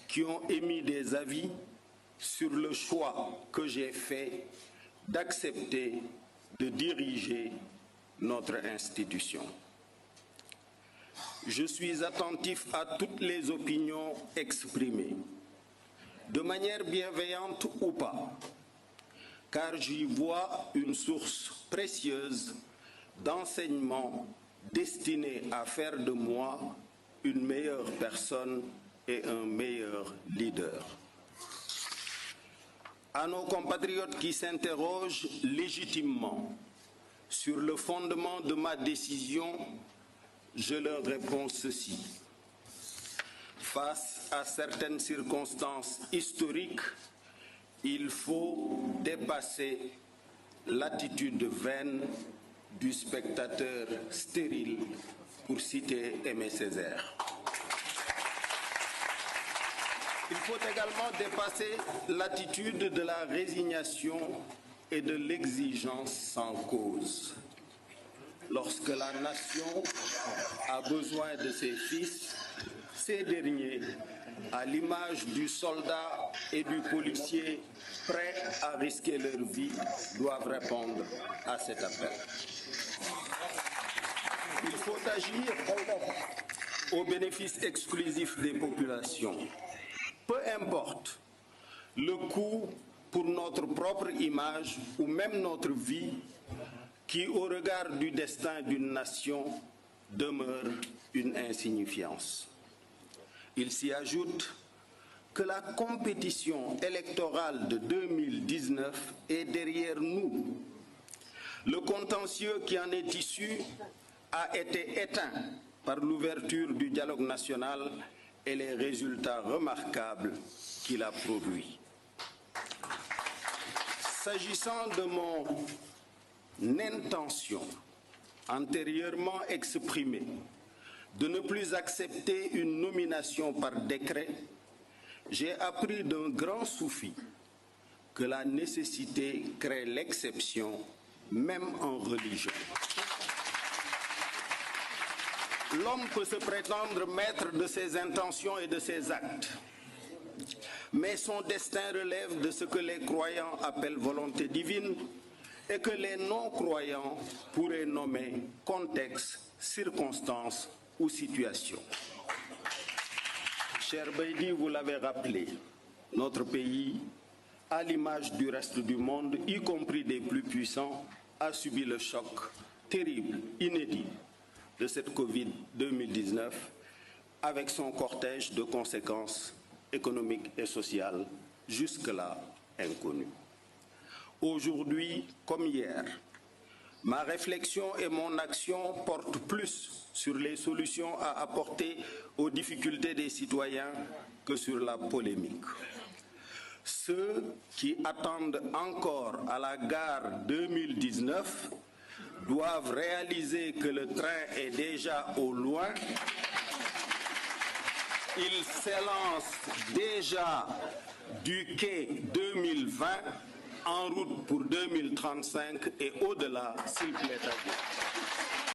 qui ont émis des avis sur le choix que j'ai fait d'accepter de diriger notre institution. Je suis attentif à toutes les opinions exprimées, de manière bienveillante ou pas, car j'y vois une source précieuse d'enseignements destinés à faire de moi une meilleure personne et un meilleur leader. À nos compatriotes qui s'interrogent légitimement sur le fondement de ma décision, je leur réponds ceci. Face à certaines circonstances historiques, il faut dépasser l'attitude vaine du spectateur stérile, pour citer Aimé Césaire. Il faut également dépasser l'attitude de la résignation et de l'exigence sans cause. Lorsque la nation a besoin de ses fils, ces derniers, à l'image du soldat et du policier prêts à risquer leur vie, doivent répondre à cet appel. Il faut agir au bénéfice exclusif des populations. Peu importe le coût pour notre propre image ou même notre vie, qui, au regard du destin d'une nation, demeure une insignifiance. Il s'y ajoute que la compétition électorale de 2019 est derrière nous. Le contentieux qui en est issu a été éteint par l'ouverture du dialogue national et les résultats remarquables qu'il a produits. S'agissant de mon intention antérieurement exprimée de ne plus accepter une nomination par décret, j'ai appris d'un grand soufi que la nécessité crée l'exception, même en religion. L'homme peut se prétendre maître de ses intentions et de ses actes, mais son destin relève de ce que les croyants appellent volonté divine et que les non-croyants pourraient nommer contexte, circonstance ou situation. Cher Baïdi, vous l'avez rappelé, notre pays, à l'image du reste du monde, y compris des plus puissants, a subi le choc terrible, inédit de cette Covid-2019 avec son cortège de conséquences économiques et sociales jusque-là inconnues. Aujourd'hui comme hier, ma réflexion et mon action portent plus sur les solutions à apporter aux difficultés des citoyens que sur la polémique. Ceux qui attendent encore à la gare 2019 doivent réaliser que le train est déjà au loin. Il s'élance déjà du quai 2020 en route pour 2035 et au-delà, s'il plaît à Dieu.